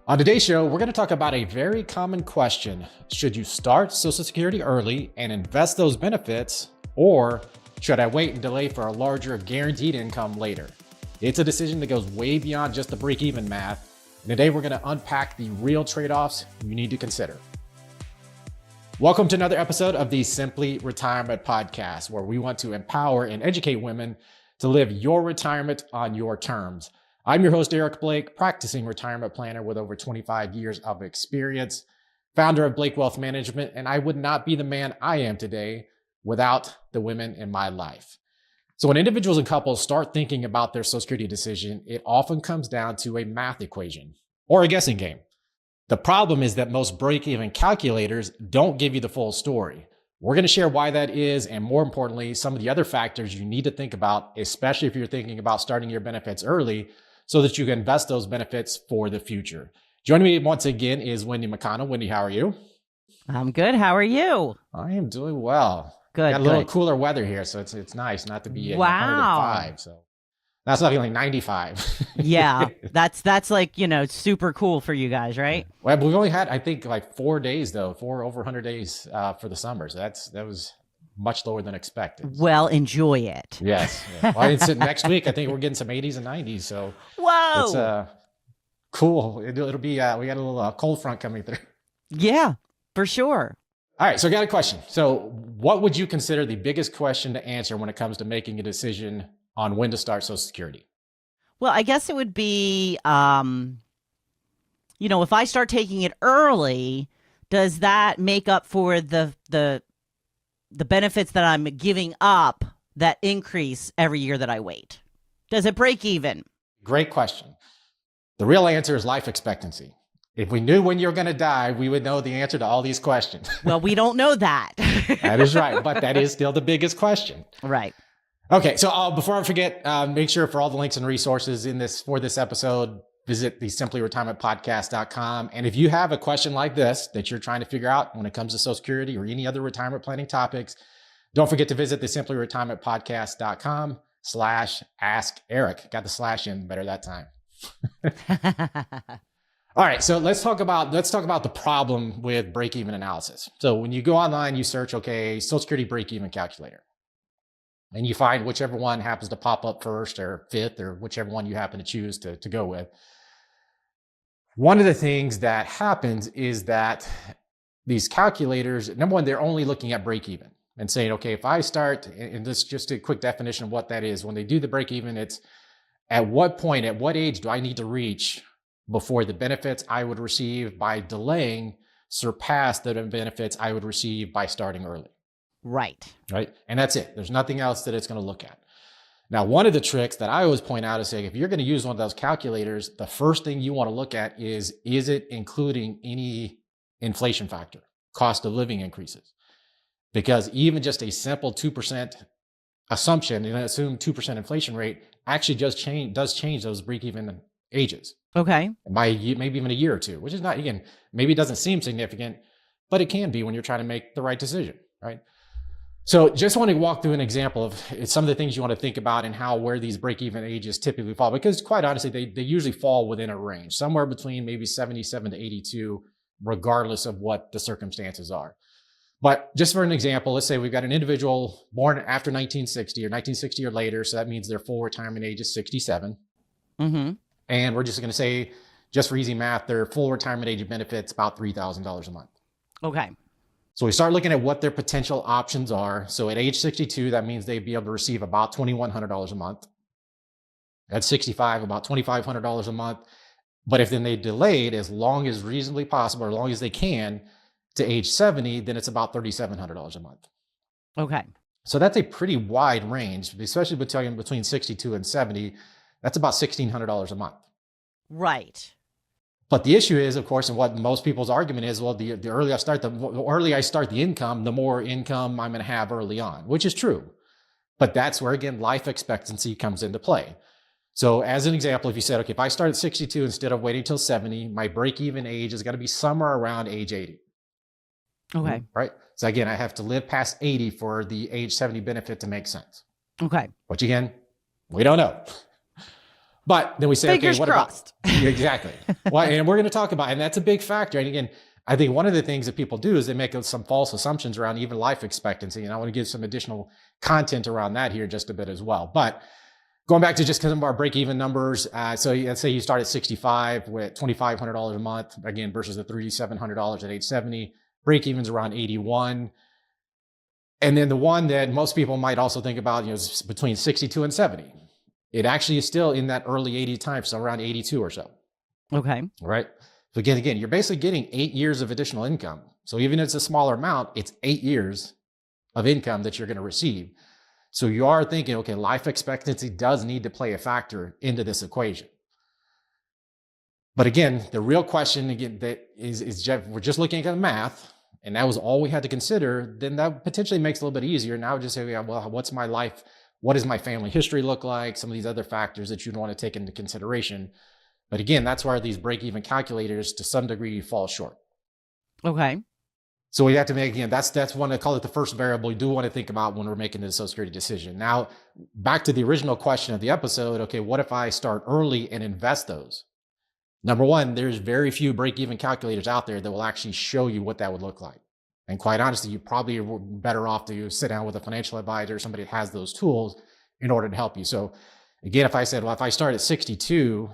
On today's show, we're going to talk about a very common question. Should you start Social Security early and invest those benefits, or should I wait and delay for a larger guaranteed income later? It's a decision that goes way beyond just the break-even math. And today, we're going to unpack the real trade-offs you need to consider. Welcome to another episode of the Simply Retirement Podcast, where we want to empower and educate women to live your retirement on your terms. I'm your host, Eric Blake, practicing retirement planner with over 25 years of experience, founder of Blake Wealth Management, and I would not be the man I am today without the women in my life. So when individuals and couples start thinking about their Social Security decision, it often comes down to a math equation or a guessing game. The problem is that most break-even calculators don't give you the full story. We're going to share why that is, and more importantly, some of the other factors you need to think about, especially if you're thinking about starting your benefits early, so that you can invest those benefits for the future. Joining me once again is Wendy McConnell. Wendy, how are you? I'm good. How are you? I am doing well. Good. Got a little cooler weather here, so it's nice not to be at 105. So that's not feeling like 95. Yeah, that's like, super cool for you guys, right? Well, we've only had, I think, like 4 days though, over 100 days for the summer. So that was much lower than expected. Well, enjoy it. Yes. Yeah. Well, it's next week. I think we're getting some 80s and 90s. So whoa, it's cool. It'll be we got a little cold front coming through. Yeah, for sure. All right. So I got a question. So what would you consider the biggest question to answer when it comes to making a decision on when to start Social Security? Well, I guess it would be, if I start taking it early, does that make up for the benefits that I'm giving up that increase every year that I wait? Does it break even? Great question. The real answer is life expectancy. If we knew when you're going to die, we would know the answer to all these questions. Well, we don't know that. That is right. But that is still the biggest question. Right. Okay. So before I forget, make sure for all the links and resources for this episode, visit the simplyretirementpodcast.com. And if you have a question like this that you're trying to figure out when it comes to Social Security or any other retirement planning topics, don't forget to visit the simplyretirementpodcast.com/ask Eric. Got the slash in better that time. All right, so let's talk about the problem with break-even analysis. So when you go online, you search, Social Security break-even calculator, and you find whichever one happens to pop up first or fifth, or whichever one you happen to choose to go with. One of the things that happens is that these calculators, number one, they're only looking at break-even and saying, okay, if I start, and this just a quick definition of what that is. When they do the break-even, it's at what point, at what age do I need to reach before the benefits I would receive by delaying surpass the benefits I would receive by starting early. Right. And that's it. There's nothing else that it's going to look at. Now, one of the tricks that I always point out is saying, if you're going to use one of those calculators, the first thing you want to look at is it including any inflation factor, cost of living increases? Because even just a simple 2% assumption and assume 2% inflation rate actually does change those break-even ages. Okay. By maybe even a year or two, which is not, again, maybe it doesn't seem significant, but it can be when you're trying to make the right decision, right? So just want to walk through an example of some of the things you want to think about and where these break-even ages typically fall, because quite honestly, they usually fall within a range, somewhere between maybe 77 to 82, regardless of what the circumstances are. But just for an example, let's say we've got an individual born after 1960 or 1960 or later, so that means their full retirement age is 67. Mm-hmm. And we're just going to say, just for easy math, their full retirement age benefits about $3,000 a month. Okay. So we start looking at what their potential options are. So at age 62, that means they'd be able to receive about $2,100 a month. At 65, about $2,500 a month. But if then they delayed as long as reasonably possible, or as long as they can, to age 70, then it's about $3,700 a month. Okay. So that's a pretty wide range, especially between 62 and 70. That's about $1,600 a month. Right. But the issue is, of course, and what most people's argument is, well, the earlier I start the income, the more income I'm going to have early on, which is true. But that's where, again, life expectancy comes into play. So as an example, if you said, okay, if I start at 62 instead of waiting till 70, my break-even age is going to be somewhere around age 80. Okay. Right? So again, I have to live past 80 for the age 70 benefit to make sense. Okay. Which again, we don't know. But then we say, Fingers okay, what crossed. about, exactly. Well, and we're going to talk about, and that's a big factor. And again, I think one of the things that people do is they make some false assumptions around even life expectancy. And I want to give some additional content around that here just a bit as well. But going back to just some of our break-even numbers. So let's say you start at 65 with $2,500 a month, again, versus the $3,700 at age 70. Break-even's around 81. And then the one that most people might also think about, is between 62 and 70. It actually is still in that early 80 time, so around 82 or so. Okay. Right. So again, you're basically getting 8 years of additional income. So even if it's a smaller amount, it's 8 years of income that you're going to receive. So you are thinking, okay, life expectancy does need to play a factor into this equation. But again, the real question again that is Jeff, we're just looking at the math, and that was all we had to consider. Then that potentially makes it a little bit easier. Now just say, yeah, well, what's my life? What does my family history look like? Some of these other factors that you'd want to take into consideration. But again, that's where these break-even calculators, to some degree, fall short. Okay. So we have to make, again, that's one, I call it the first variable you do want to think about when we're making the Social Security decision. Now, back to the original question of the episode, okay, what if I start early and invest those? Number one, there's very few break-even calculators out there that will actually show you what that would look like. And quite honestly, you probably are better off to sit down with a financial advisor, somebody that has those tools in order to help you. So again, if I said, well, if I start at 62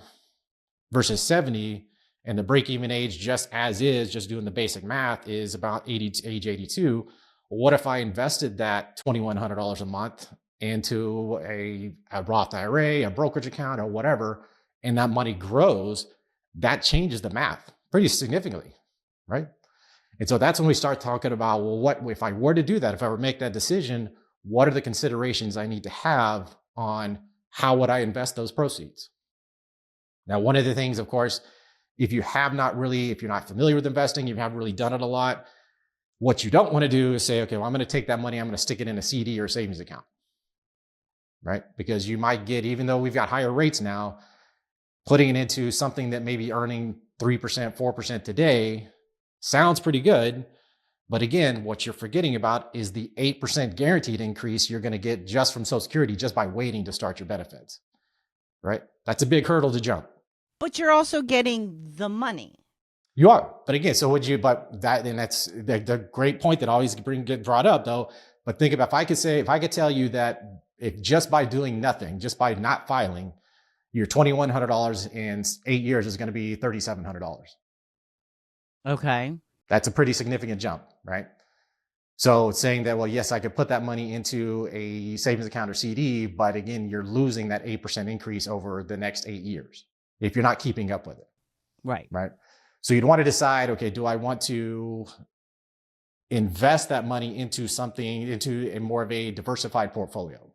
versus 70, and the break-even age just as is, just doing the basic math, is about age 82. What if I invested that $2,100 a month into a Roth IRA, a brokerage account, or whatever, and that money grows? That changes the math pretty significantly, right? And so that's when we start talking about, well, what if I were to do that? If I were to make that decision, what are the considerations I need to have on how would I invest those proceeds? Now, one of the things, of course, if you're not familiar with investing, you haven't really done it a lot, what you don't want to do is say, okay, well, I'm going to take that money, I'm going to stick it in a CD or savings account, right? Because you might get, even though we've got higher rates now, putting it into something that may be earning 3%, 4% today sounds pretty good. But again, what you're forgetting about is the 8% guaranteed increase you're going to get just from Social Security just by waiting to start your benefits, right? That's a big hurdle to jump. But you're also getting the money. You are. But again, that's the great point that always get brought up though. But think about, if I could tell you that if just by doing nothing, just by not filing, your $2,100 in 8 years is going to be $3,700. Okay. That's a pretty significant jump, right? So saying that, well, yes, I could put that money into a savings account or CD, but again, you're losing that 8% increase over the next 8 years if you're not keeping up with it. Right. Right. So you'd want to decide, okay, do I want to invest that money into a more of a diversified portfolio?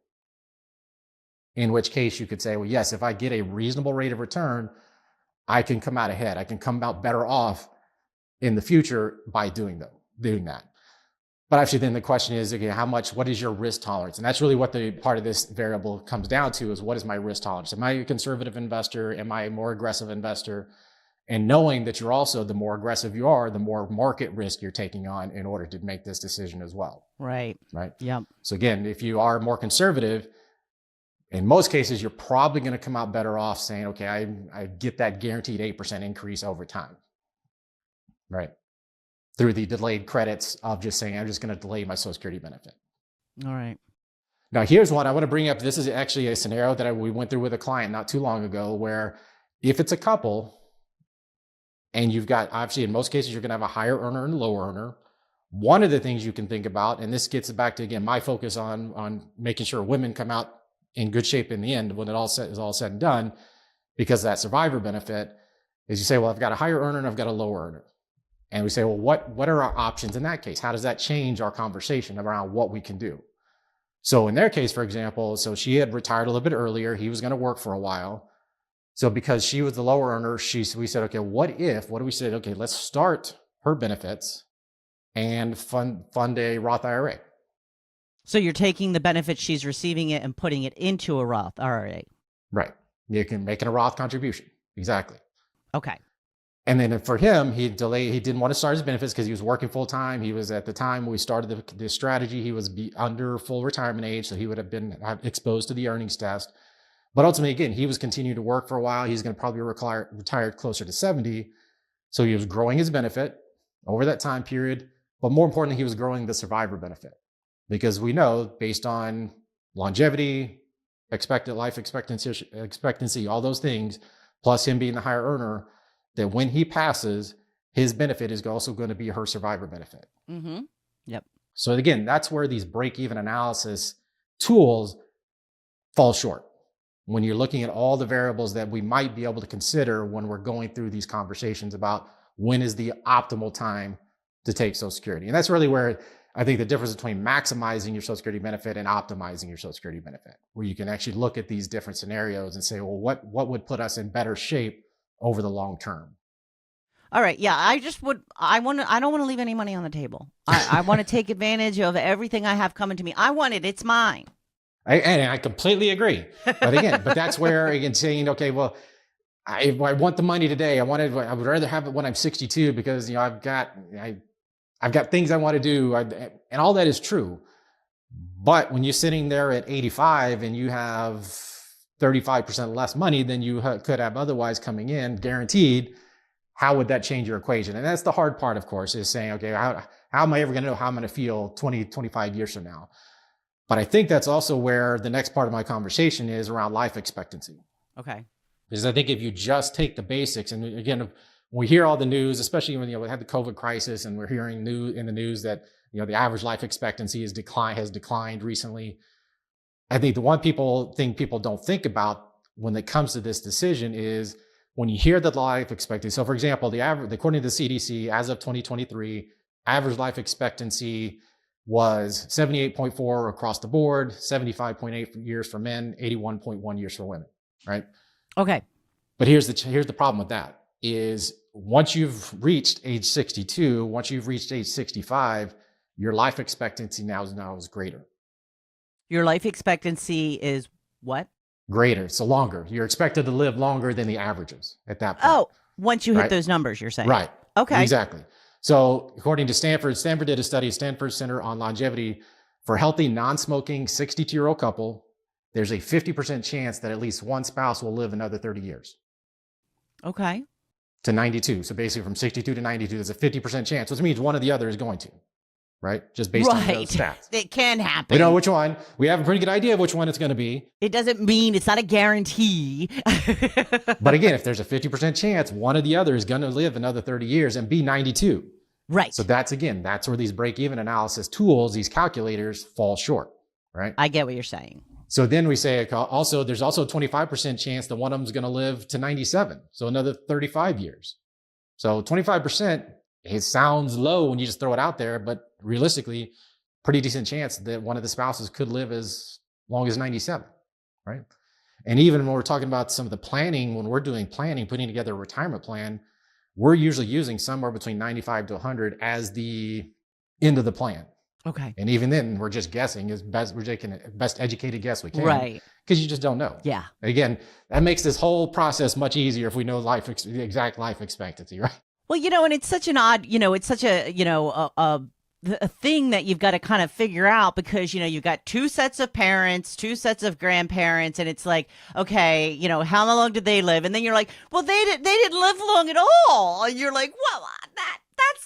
In which case you could say, well, yes, if I get a reasonable rate of return, I can come out ahead. I can come out better off in the future by doing that. But actually then the question is, okay, what is your risk tolerance? And that's really what the part of this variable comes down to, is what is my risk tolerance? Am I a conservative investor? Am I a more aggressive investor? And knowing that you're also, the more aggressive you are, the more market risk you're taking on in order to make this decision as well. Right. Right. Yep. So again, if you are more conservative, in most cases, you're probably going to come out better off saying, okay, I get that guaranteed 8% increase over time. Right. Through the delayed credits of just saying, I'm just going to delay my Social Security benefit. All right. Now, here's one I want to bring up. This is actually a scenario that we went through with a client not too long ago, where if it's a couple and you've got, obviously in most cases, you're going to have a higher earner and lower earner. One of the things you can think about, and this gets back to, again, my focus on making sure women come out in good shape in the end when it is all said and done, because of that survivor benefit, is you say, well, I've got a higher earner and I've got a lower earner. And we say, well, what are our options in that case? How does that change our conversation around what we can do? So in their case, for example, so she had retired a little bit earlier. He was going to work for a while. So because she was the lower earner, we said, okay, what do we say? Okay, let's start her benefits and fund a Roth IRA. So you're taking the benefit she's receiving it and putting it into a Roth IRA. Right. You can make it a Roth contribution. Exactly. Okay. And then for him, he didn't want to start his benefits because he was working full time. He was, at the time we started the strategy, he was under full retirement age. So he would have been exposed to the earnings test. But ultimately, again, he was continuing to work for a while. He's going to probably retired closer to 70. So he was growing his benefit over that time period. But more importantly, he was growing the survivor benefit, because we know based on longevity, expected life expectancy, all those things, plus him being the higher earner, that when he passes, his benefit is also going to be her survivor benefit. Mm-hmm. Yep. So again, that's where these break-even analysis tools fall short, when you're looking at all the variables that we might be able to consider when we're going through these conversations about when is the optimal time to take Social Security. And that's really where I think the difference between maximizing your Social Security benefit and optimizing your Social Security benefit, where you can actually look at these different scenarios and say, well, what would put us in better shape over the long term? All right. Yeah. I don't want to leave any money on the table. I want to take advantage of everything I have coming to me. I want it. It's mine. And I completely agree. But again, that's where, again, saying, okay, well, I want the money today. I would rather have it when I'm 62 because, I've got things I want to do. And all that is true. But when you're sitting there at 85 and you have 35% less money than you could have otherwise coming in, guaranteed, how would that change your equation? And that's the hard part, of course, is saying, okay, how am I ever going to know how I'm going to feel 20, 25 years from now? But I think that's also where the next part of my conversation is around life expectancy. Okay. Because I think if you just take the basics, and again, when we hear all the news, especially when we had the COVID crisis and we're hearing in the news that the average life expectancy has declined recently. I think the one thing people don't think about when it comes to this decision is when you hear the life expectancy. So for example, according to the CDC, as of 2023, average life expectancy was 78.4 across the board, 75.8 years for men, 81.1 years for women, right? Okay. But here's the problem with that is once you've reached age 62, once you've reached age 65, your life expectancy now is greater. Your life expectancy is what? Greater. So longer. You're expected to live longer than the averages at that point. Oh, once you hit those numbers, you're saying. Right. Okay. Exactly. So according to Stanford did a study, Stanford Center on Longevity, for healthy, non-smoking 62-year-old couple, there's a 50% chance that at least one spouse will live another 30 years. Okay. To 92. So basically from 62 to 92, there's a 50% chance, which means one or the other is going to. Right? Just based on those stats. It can happen. We know which one. We have a pretty good idea of which one it's going to be. It doesn't mean it's not a guarantee. But again, if there's a 50% chance, one or the other is going to live another 30 years and be 92. Right. So that's where these break-even analysis tools, these calculators fall short. Right? I get what you're saying. So then we say there's also a 25% chance that one of them is going to live to 97. So another 35 years. So 25%, it sounds low when you just throw it out there, but realistically, pretty decent chance that one of the spouses could live as long as 97, right? And even when we're talking about some of the planning, when we're doing planning, putting together a retirement plan, we're usually using somewhere between 95 to 100 as the end of the plan. Okay. And even then, we're just guessing we're taking the best educated guess we can. Right. Because you just don't know. Yeah. Again, that makes this whole process much easier if we know the exact life expectancy, right? Well, and it's such an odd, it's such a thing that you've got to kind of figure out because, you've got two sets of parents, two sets of grandparents, and it's like, okay, how long did they live? And then you're like, well, they didn't live long at all. And you're like, well,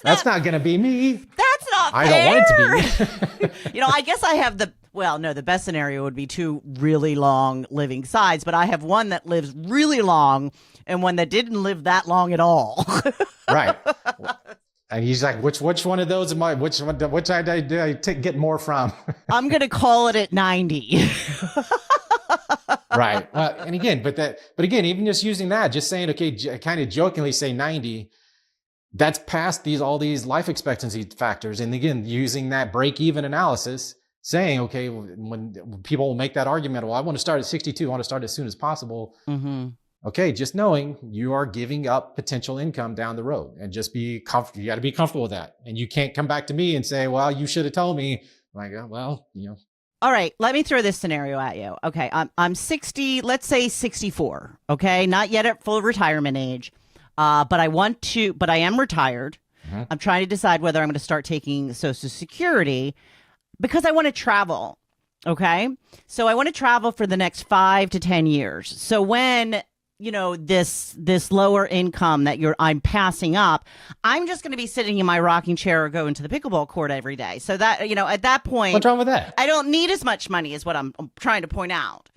that's not going to be me. That's not fair. I don't want it to be. I guess I have the best scenario would be two really long living sides, but I have one that lives really long and one that didn't live that long at all. Right. And he's like, which one of those am I? Which side did I get more from? I'm going to call it at 90. Right. And again, but again, even just using that, just saying, okay, kind of jokingly say 90, that's past all these life expectancy factors. And again, using that break-even analysis, saying, okay, when people will make that argument, well, I want to start at 62, I want to start as soon as possible. Mm-hmm. Okay, just knowing you are giving up potential income down the road, and just be comfortable. You got to be comfortable with that. And you can't come back to me and say, well, you should have told me. I'm like, well, All right, let me throw this scenario at you. Okay, I'm 60, let's say 64. Okay, not yet at full retirement age, but I am retired. Mm-hmm. I'm trying to decide whether I'm going to start taking Social Security because I want to travel. Okay. So I want to travel for the next 5 to 10 years. So when this lower income that I'm passing up, I'm just going to be sitting in my rocking chair or going to the pickleball court every day. So that, at that point, What's wrong with that? I don't need as much money is what I'm trying to point out.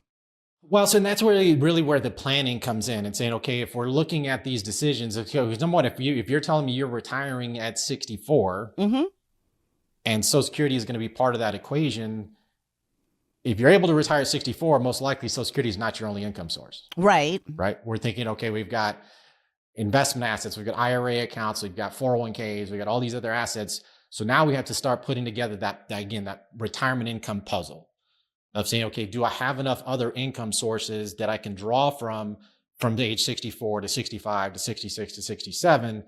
Well, so that's really where the planning comes in and saying, okay, if we're looking at these decisions, if you're telling me you're retiring at 64 and Social Security is going to be part of that equation, if you're able to retire at 64, most likely Social Security is not your only income source. Right. Right. We're thinking, okay, we've got investment assets, we've got IRA accounts, we've got 401ks, we've got all these other assets. So now we have to start putting together that retirement income puzzle of saying, okay, do I have enough other income sources that I can draw from the age 64 to 65 to 66 to 67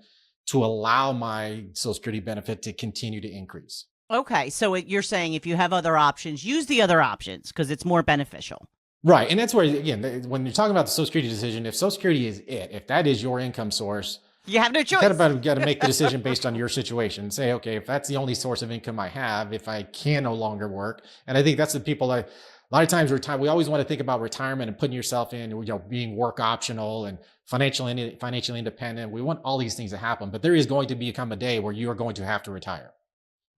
to allow my Social Security benefit to continue to increase? Okay. So you're saying if you have other options, use the other options because it's more beneficial. Right. And that's where, again, when you're talking about the Social Security decision, if Social Security is if that is your income source, you have no choice. You got to make the decision based on your situation. Say, okay, if that's the only source of income I have, if I can no longer work, and I think that's the people a lot of times we always want to think about retirement and putting yourself in, being work optional and financially independent. We want all these things to happen, but there is going to become a day where you are going to have to retire,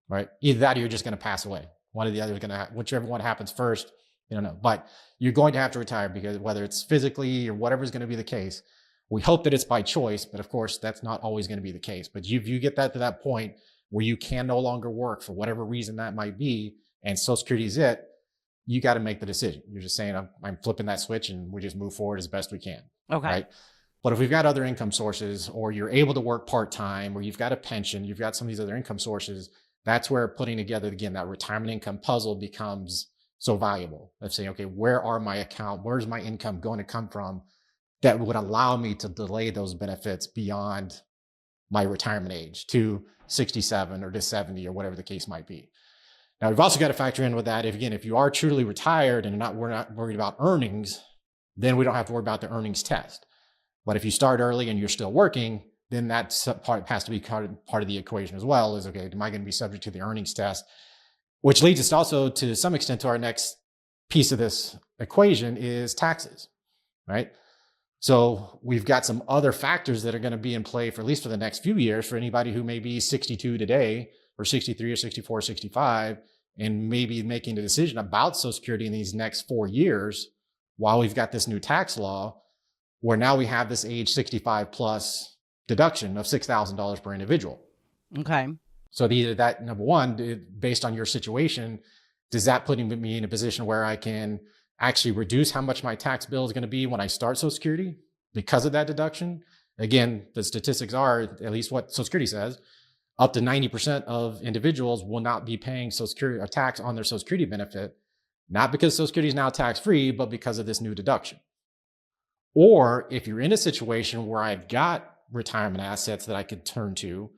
right? Either that or you're just going to pass away. One or the other is going to, whichever one happens first, you don't know, but you're going to have to retire because whether it's physically or whatever is going to be the case. We hope that it's by choice, but of course, that's not always going to be the case. But if you get that to that point where you can no longer work for whatever reason that might be, and Social Security is it, you got to make the decision. You're just saying, I'm flipping that switch and we just move forward as best we can. Okay. Right? But if we've got other income sources, or you're able to work part-time, or you've got a pension, you've got some of these other income sources, that's where putting together, again, that retirement income puzzle becomes so valuable. Of saying, okay, where's my income going to come from that would allow me to delay those benefits beyond my retirement age to 67 or to 70 or whatever the case might be. Now, we've also got to factor in with that, if you are truly retired and we're not worried about earnings, then we don't have to worry about the earnings test. But if you start early and you're still working, then that part has to be part of the equation as well. Is, okay, am I going to be subject to the earnings test? Which leads us also to some extent to our next piece of this equation is taxes, right? So we've got some other factors that are going to be in play for at least for the next few years for anybody who may be 62 today or 63 or 64 or 65 and maybe making a decision about Social Security in these next 4 years while we've got this new tax law where now we have this age 65 plus deduction of $6,000 per individual. Okay. So either that, number one, based on your situation, does that put me in a position where I can actually reduce how much my tax bill is going to be when I start Social Security because of that deduction? Again, the statistics are, at least what Social Security says, up to 90% of individuals will not be paying Social Security or tax on their Social Security benefit, not because Social Security is now tax-free, but because of this new deduction. Or if you're in a situation where I've got retirement assets that I could turn to,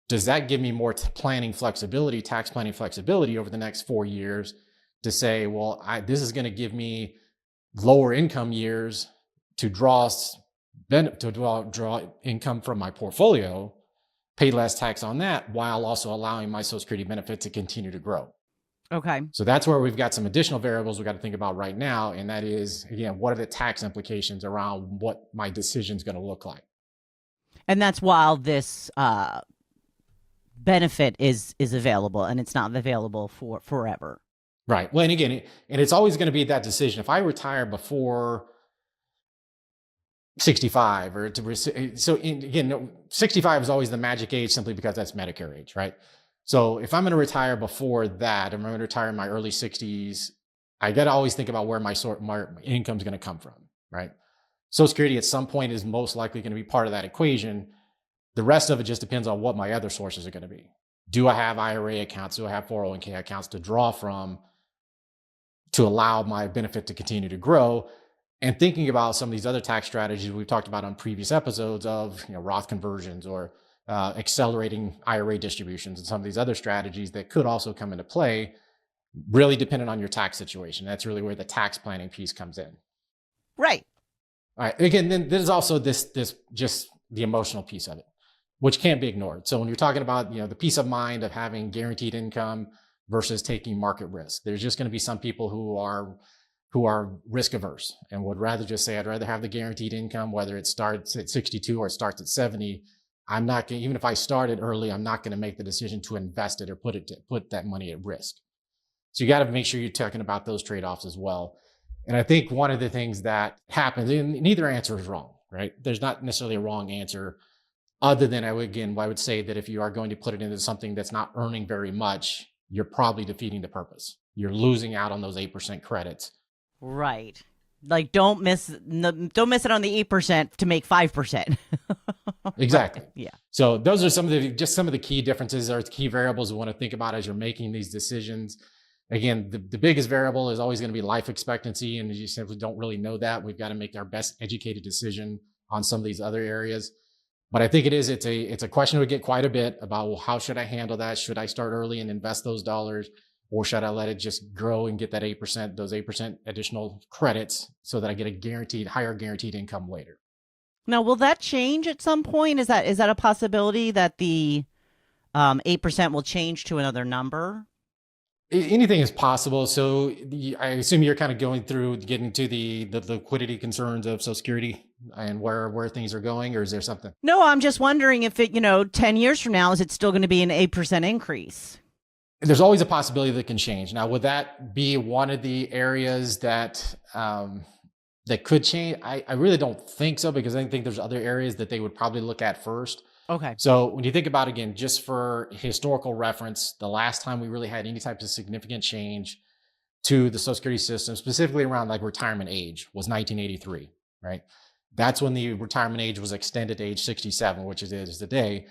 does that give me more tax planning flexibility over the next 4 years to say, well, this is going to give me lower income years to draw income from my portfolio, pay less tax on that, while also allowing my Social Security benefit to continue to grow. Okay. So that's where we've got some additional variables we've got to think about right now. And that is, again, what are the tax implications around what my decision is going to look like? And that's while this benefit is available and it's not available for forever. Right. Well, and again, it's always going to be that decision. If I retire before 65 again, 65 is always the magic age simply because that's Medicare age, right? So if I'm going to retire before that, I'm going to retire in my early 60s, I got to always think about where my income is going to come from, right? Social Security at some point is most likely going to be part of that equation. The rest of it just depends on what my other sources are going to be. Do I have IRA accounts? Do I have 401k accounts to draw from to allow my benefit to continue to grow? And thinking about some of these other tax strategies we've talked about on previous episodes of Roth conversions or accelerating IRA distributions and some of these other strategies that could also come into play, really dependent on your tax situation. That's really where the tax planning piece comes in. Right. All right. Again, then there's also this just the emotional piece of it, which can't be ignored. So when you're talking about the peace of mind of having guaranteed income, versus taking market risk. There's just going to be some people who are risk averse and would rather just say, I'd rather have the guaranteed income, whether it starts at 62 or it starts at 70. I'm not going, even if I started early, I'm not going to make the decision to invest it or put that money at risk. So you got to make sure you're talking about those trade-offs as well. And I think one of the things that happens, and neither answer is wrong, right? There's not necessarily a wrong answer, other than I would say that if you are going to put it into something that's not earning very much, you're probably defeating the purpose. You're losing out on those 8% credits. Right. Like don't miss it on the 8% to make 5%. Exactly. Right. Yeah. So those are some of the key differences or key variables we want to think about as you're making these decisions. Again, the biggest variable is always going to be life expectancy, and you simply don't really know that. We've got to make our best educated decision on some of these other areas. But I think it's a question we get quite a bit about, well, how should I handle that? Should I start early and invest those dollars? Or should I let it just grow and get that 8%, those 8% additional credits so that I get a higher guaranteed income later? Now, will that change at some point? Is that a possibility that the 8% will change to another number? Anything is possible. So I assume you're kind of getting to the liquidity concerns of Social Security and where things are going, or is there something? No, I'm just wondering if it, 10 years from now, is it still going to be an 8% increase? There's always a possibility that can change. Now, would that be one of the areas that could change? I really don't think so, because I think there's other areas that they would probably look at first. Okay. So when you think about, again, just for historical reference, the last time we really had any type of significant change to the Social Security system, specifically around like retirement age, was 1983, right? That's when the retirement age was extended to age 67, which it is today.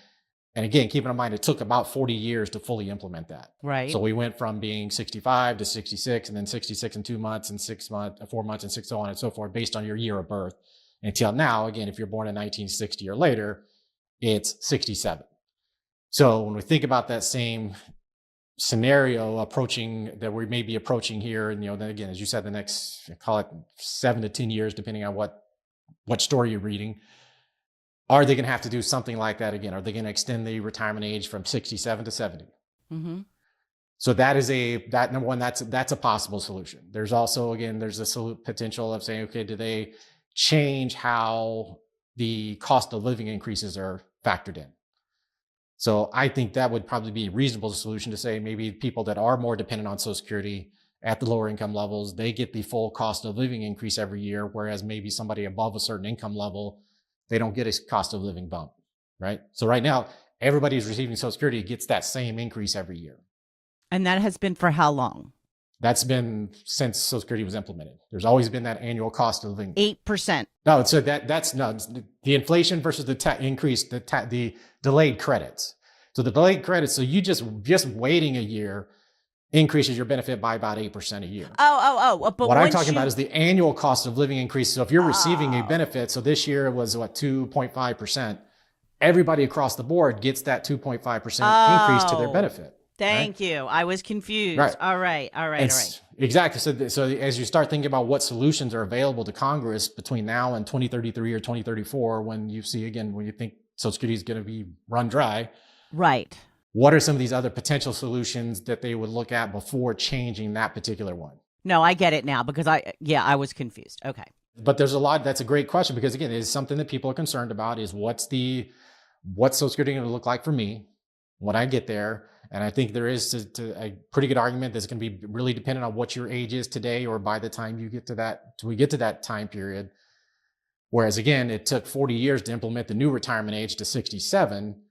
And again, keeping in mind, it took about 40 years to fully implement that. Right. So we went from being 65 to 66, and then 66 and 2 months, and 6 months, 4 months, and so on and so forth, based on your year of birth. Until now, again, if you're born in 1960 or later, it's 67. So when we think about that same scenario that we may be approaching here, and then again, as you said, the next, call it 7 to 10 years, depending on what story you're reading. Are they going to have to do something like that again? Are they going to extend the retirement age from 67 to 70? Mm-hmm. So number one, that's a possible solution. There's also, again, there's a potential of saying, okay, do they change how the cost of living increases are factored in? So I think that would probably be a reasonable solution to say maybe people that are more dependent on Social Security at the lower income levels, they get the full cost of living increase every year, whereas maybe somebody above a certain income level, they don't get a cost of living bump, right? So right now, everybody who's receiving Social Security gets that same increase every year. And that has been for how long? That's been since Social Security was implemented. There's always been that annual cost of living. 8%. No, so that's not the inflation versus the increase, the delayed credits. So the delayed credits, so you just waiting a year increases your benefit by about 8% a year. Oh. But what I'm talking about is the annual cost of living increase. So if you're receiving a benefit, so this year it was 2.5%, everybody across the board gets that 2.5% increase to their benefit. Thank you. I was confused. Right. All right. Exactly. So as you start thinking about what solutions are available to Congress between now and 2033 or 2034, when you think Social Security is going to be run dry. Right. What are some of these other potential solutions that they would look at before changing that particular one? No, I get it now, because I was confused. Okay. But there's a lot, that's a great question, because again, it is something that people are concerned about, is what's Social Security going to look like for me when I get there? And I think there is a pretty good argument that's going to be really dependent on what your age is today, or by the time we get to that time period. Whereas again, it took 40 years to implement the new retirement age to 67.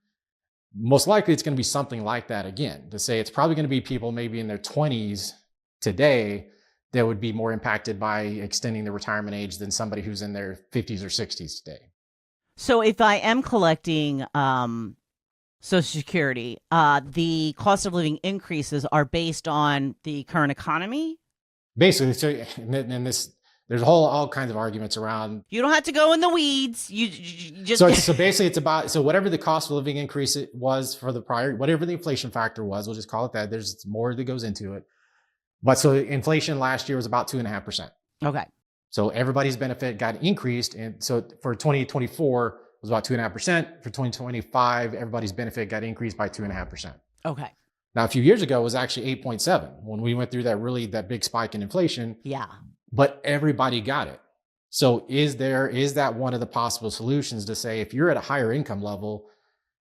Most likely it's going to be something like that again, to say it's probably going to be people maybe in their 20s today that would be more impacted by extending the retirement age than somebody who's in their 50s or 60s today. So if I am collecting Social Security, the cost of living increases are based on the current economy? Basically. So, and there's all kinds of arguments around. You don't have to go in the weeds. You just. So basically it's about, so whatever the cost of living increase it was for the prior, whatever the inflation factor was, we'll just call it that. There's more that goes into it. But so inflation last year was about 2.5%. Okay. So everybody's benefit got increased. And so for 2024 it was about 2.5%. For 2025, everybody's benefit got increased by 2.5%. Okay. Now, a few years ago, it was actually 8.7 when we went through that big spike in inflation. Yeah. But everybody got it. So is that one of the possible solutions to say, if you're at a higher income level,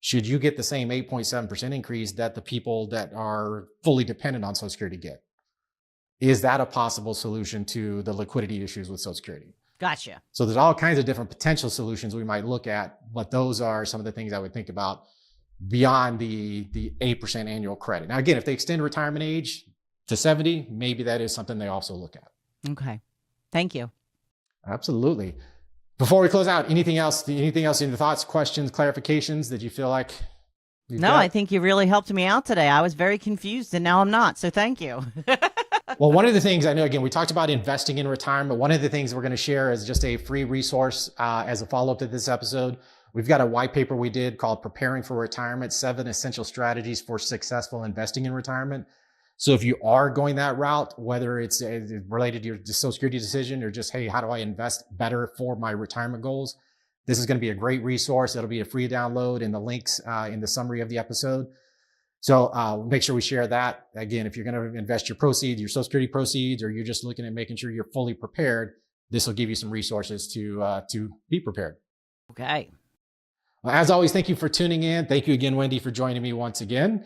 should you get the same 8.7% increase that the people that are fully dependent on Social Security get? Is that a possible solution to the liquidity issues with Social Security? Gotcha. So there's all kinds of different potential solutions we might look at, but those are some of the things I would think about beyond the 8% annual credit. Now, again, if they extend retirement age to 70, maybe that is something they also look at. Okay. Thank you. Absolutely. Before we close out, anything else in your thoughts, questions, clarifications that you feel like you've got? I think you really helped me out today. I was very confused and now I'm not. So thank you. Well, one of the things I know, again, we talked about investing in retirement. One of the things we're going to share is just a free resource as a follow-up to this episode. We've got a white paper we did called Preparing for Retirement, 7 Essential Strategies for Successful Investing in Retirement. So if you are going that route, whether it's related to your Social Security decision or just, hey, how do I invest better for my retirement goals? This is going to be a great resource. It'll be a free download in the links in the summary of the episode. So make sure we share that. Again, if you're going to invest your proceeds, your Social Security proceeds, or you're just looking at making sure you're fully prepared, this will give you some resources to be prepared. Okay. Well, as always, thank you for tuning in. Thank you again, Wendy, for joining me once again.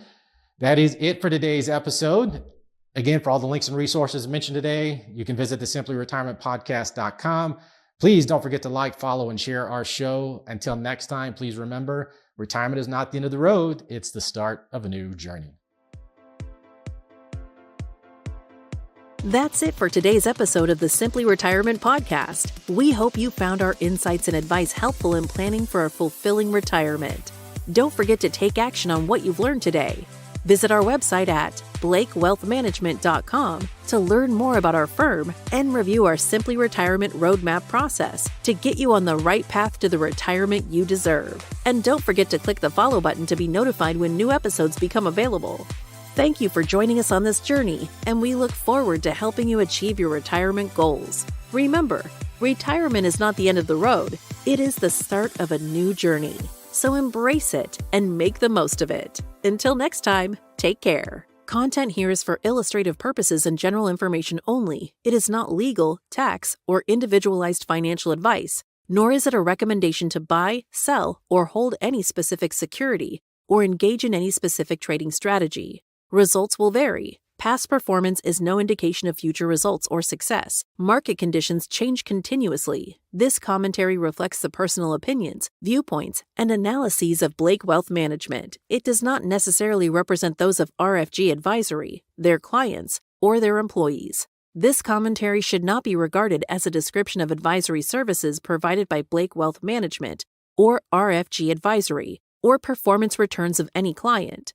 That is it for today's episode. Again, for all the links and resources mentioned today, you can visit the simplyretirementpodcast.com. Please don't forget to like, follow, and share our show. Until next time, please remember, retirement is not the end of the road. It's the start of a new journey. That's it for today's episode of the Simply Retirement Podcast. We hope you found our insights and advice helpful in planning for a fulfilling retirement. Don't forget to take action on what you've learned today. Visit our website at blakewealthmanagement.com to learn more about our firm and review our Simply Retirement Roadmap process to get you on the right path to the retirement you deserve. And don't forget to click the follow button to be notified when new episodes become available. Thank you for joining us on this journey, and we look forward to helping you achieve your retirement goals. Remember, retirement is not the end of the road. It is the start of a new journey. So embrace it and make the most of it. Until next time, take care. Content here is for illustrative purposes and general information only. It is not legal, tax, or individualized financial advice, nor is it a recommendation to buy, sell, or hold any specific security, or engage in any specific trading strategy. Results will vary. Past performance is no indication of future results or success. Market conditions change continuously. This commentary reflects the personal opinions, viewpoints, and analyses of Blake Wealth Management. It does not necessarily represent those of RFG Advisory, their clients, or their employees. This commentary should not be regarded as a description of advisory services provided by Blake Wealth Management or RFG Advisory, or performance returns of any client.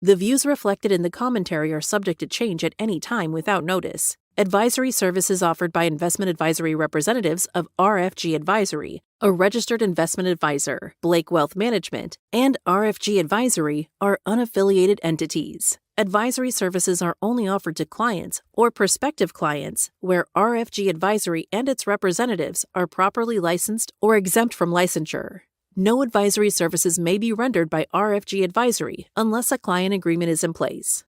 The views reflected in the commentary are subject to change at any time without notice. Advisory services offered by investment advisory representatives of RFG Advisory, a registered investment advisor, Blake Wealth Management, and RFG Advisory are unaffiliated entities. Advisory services are only offered to clients or prospective clients where RFG Advisory and its representatives are properly licensed or exempt from licensure. No advisory services may be rendered by RFG Advisory unless a client agreement is in place.